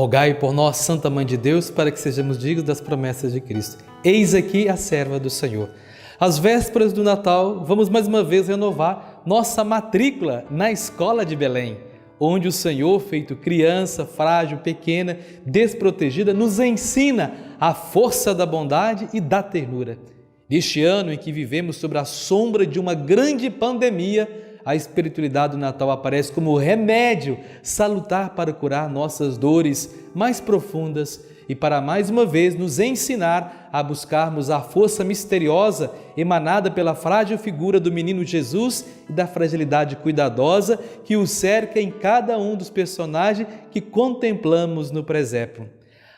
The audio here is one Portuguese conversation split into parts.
Rogai por nós, Santa Mãe de Deus, para que sejamos dignos das promessas de Cristo. Eis aqui a serva do Senhor. Às vésperas do Natal, vamos mais uma vez renovar nossa matrícula na Escola de Belém, onde o Senhor, feito criança, frágil, pequena, desprotegida, nos ensina a força da bondade e da ternura. Neste ano em que vivemos sob a sombra de uma grande pandemia, a espiritualidade do Natal aparece como remédio salutar para curar nossas dores mais profundas e para mais uma vez nos ensinar a buscarmos a força misteriosa emanada pela frágil figura do menino Jesus e da fragilidade cuidadosa que o cerca em cada um dos personagens que contemplamos no presépio.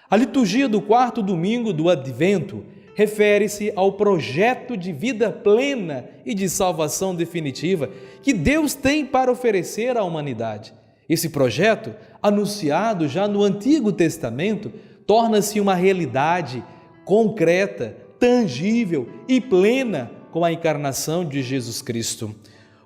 A liturgia do quarto domingo do Advento refere-se ao projeto de vida plena e de salvação definitiva que Deus tem para oferecer à humanidade. Esse projeto, anunciado já no Antigo Testamento, torna-se uma realidade concreta, tangível e plena com a encarnação de Jesus Cristo.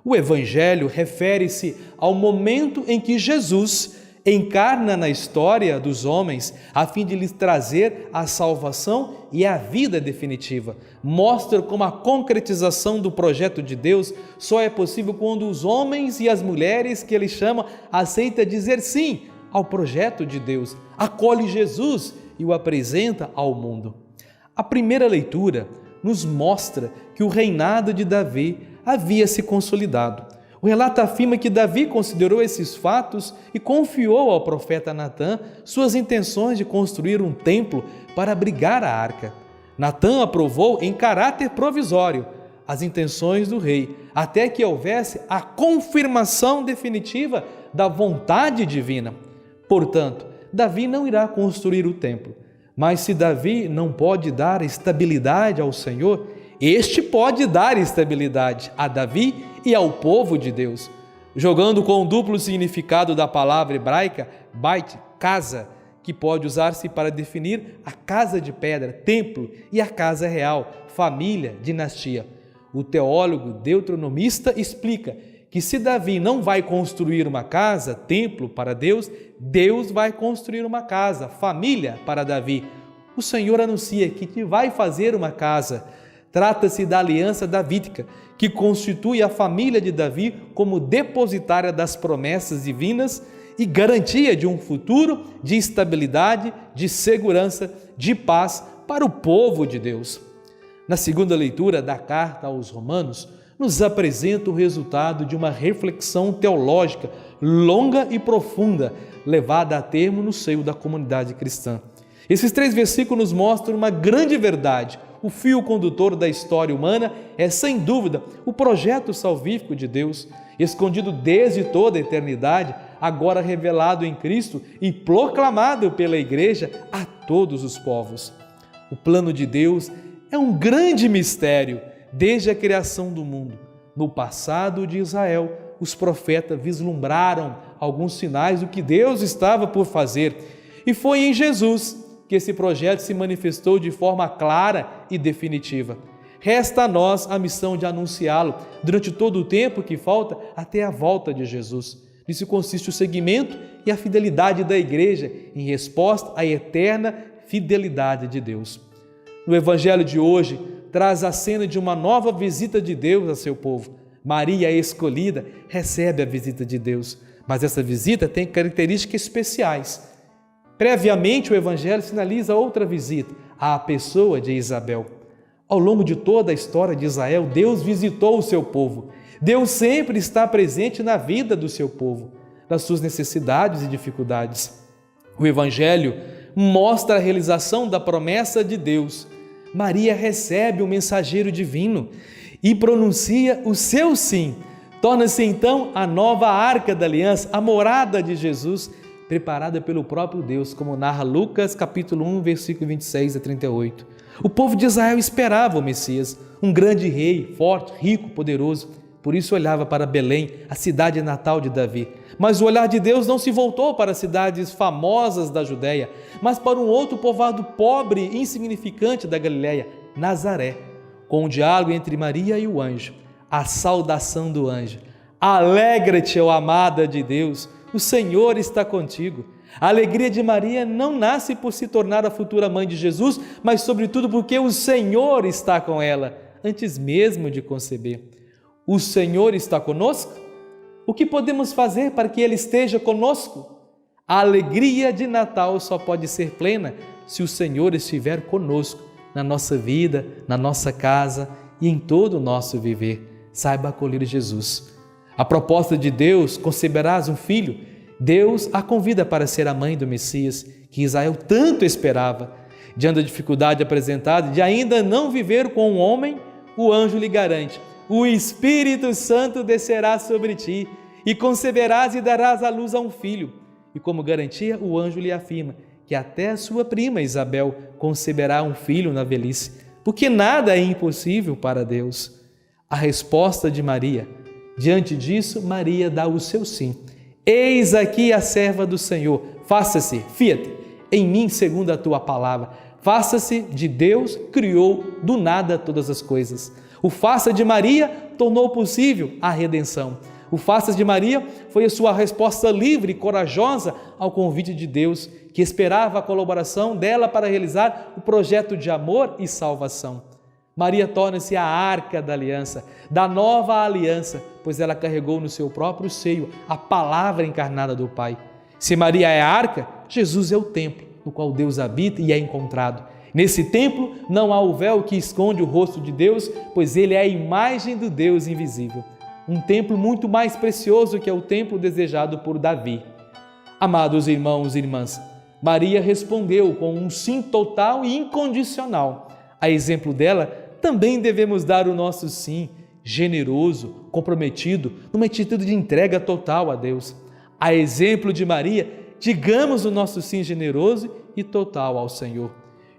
O Evangelho refere-se ao momento em que Jesus encarna na história dos homens a fim de lhes trazer a salvação e a vida definitiva. Mostra como a concretização do projeto de Deus só é possível quando os homens e as mulheres que ele chama aceitam dizer sim ao projeto de Deus, acolhe Jesus e o apresenta ao mundo. A primeira leitura nos mostra que o reinado de Davi havia se consolidado. O relato afirma que Davi considerou esses fatos e confiou ao profeta Natã suas intenções de construir um templo para abrigar a arca. Natã aprovou em caráter provisório as intenções do rei, até que houvesse a confirmação definitiva da vontade divina. Portanto, Davi não irá construir o templo, mas se Davi não pode dar estabilidade ao Senhor, este pode dar estabilidade a Davi e ao povo de Deus. Jogando com o duplo significado da palavra hebraica, bait, casa, que pode usar-se para definir a casa de pedra, templo, e a casa real, família, dinastia. O teólogo deuteronomista explica que se Davi não vai construir uma casa, templo para Deus, Deus vai construir uma casa, família para Davi. O Senhor anuncia que vai fazer uma casa. Trata-se da aliança davídica, que constitui a família de Davi como depositária das promessas divinas e garantia de um futuro de estabilidade, de segurança, de paz para o povo de Deus. Na segunda leitura da carta aos Romanos, nos apresenta o resultado de uma reflexão teológica longa e profunda, levada a termo no seio da comunidade cristã. Esses 3 versículos mostram uma grande verdade. O fio condutor da história humana é, sem dúvida, o projeto salvífico de Deus, escondido desde toda a eternidade, agora revelado em Cristo e proclamado pela Igreja a todos os povos. O plano de Deus é um grande mistério desde a criação do mundo. No passado de Israel, os profetas vislumbraram alguns sinais do que Deus estava por fazer, e foi em Jesus que esse projeto se manifestou de forma clara e definitiva. Resta a nós a missão de anunciá-lo durante todo o tempo que falta até a volta de Jesus. Nisso consiste o seguimento e a fidelidade da Igreja em resposta à eterna fidelidade de Deus. No Evangelho de hoje, traz a cena de uma nova visita de Deus a seu povo. Maria, a escolhida, recebe a visita de Deus, mas essa visita tem características especiais. Previamente, o Evangelho sinaliza outra visita, à pessoa de Isabel. Ao longo de toda a história de Israel, Deus visitou o seu povo. Deus sempre está presente na vida do seu povo, nas suas necessidades e dificuldades. O Evangelho mostra a realização da promessa de Deus. Maria recebe o mensageiro divino e pronuncia o seu sim. Torna-se então a nova arca da aliança, a morada de Jesus, preparada pelo próprio Deus, como narra Lucas capítulo 1, versículo 26 a 38. O povo de Israel esperava o Messias, um grande rei, forte, rico, poderoso. Por isso olhava para Belém, a cidade natal de Davi. Mas o olhar de Deus não se voltou para as cidades famosas da Judéia, mas para um outro povoado pobre e insignificante da Galiléia, Nazaré, com um diálogo entre Maria e o anjo. A saudação do anjo: alegra-te, ó amada de Deus, o Senhor está contigo. A alegria de Maria não nasce por se tornar a futura mãe de Jesus, mas sobretudo porque o Senhor está com ela, antes mesmo de conceber. O Senhor está conosco? O que podemos fazer para que Ele esteja conosco? A alegria de Natal só pode ser plena se o Senhor estiver conosco, na nossa vida, na nossa casa e em todo o nosso viver. Saiba acolher Jesus. A proposta de Deus, conceberás um filho, Deus a convida para ser a mãe do Messias, que Israel tanto esperava. Diante da dificuldade apresentada de ainda não viver com um homem, o anjo lhe garante: o Espírito Santo descerá sobre ti e conceberás e darás à luz a um filho. E como garantia, o anjo lhe afirma que até a sua prima Isabel conceberá um filho na velhice, porque nada é impossível para Deus. A resposta de Maria. Diante disso, Maria dá o seu sim. Eis aqui a serva do Senhor, faça-se, fiat, em mim segundo a tua palavra. Faça-se de Deus, criou do nada todas as coisas. O faça de Maria tornou possível a redenção. O faça de Maria foi a sua resposta livre e corajosa ao convite de Deus, que esperava a colaboração dela para realizar o projeto de amor e salvação. Maria torna-se a arca da aliança, da nova aliança, pois ela carregou no seu próprio seio a palavra encarnada do Pai. Se Maria é a arca, Jesus é o templo, no qual Deus habita e é encontrado. Nesse templo não há o véu que esconde o rosto de Deus, pois ele é a imagem do Deus invisível. Um templo muito mais precioso que é o templo desejado por Davi. Amados irmãos e irmãs, Maria respondeu com um sim total e incondicional. A exemplo dela, também devemos dar o nosso sim, generoso, comprometido, numa atitude de entrega total a Deus. A exemplo de Maria, digamos o nosso sim generoso e total ao Senhor.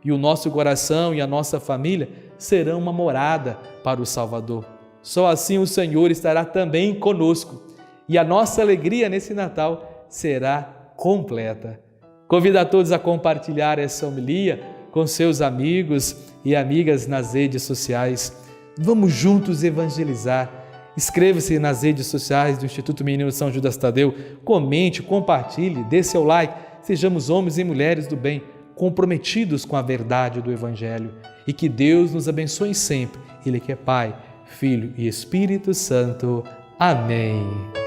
E o nosso coração e a nossa família serão uma morada para o Salvador. Só assim o Senhor estará também conosco e a nossa alegria nesse Natal será completa. Convido a todos a compartilhar essa homilia com seus amigos e amigas nas redes sociais. Vamos juntos evangelizar. Inscreva-se nas redes sociais do Instituto Menino São Judas Tadeu, comente, compartilhe, dê seu like. Sejamos homens e mulheres do bem, comprometidos com a verdade do Evangelho. E que Deus nos abençoe sempre. Ele que é Pai, Filho e Espírito Santo. Amém.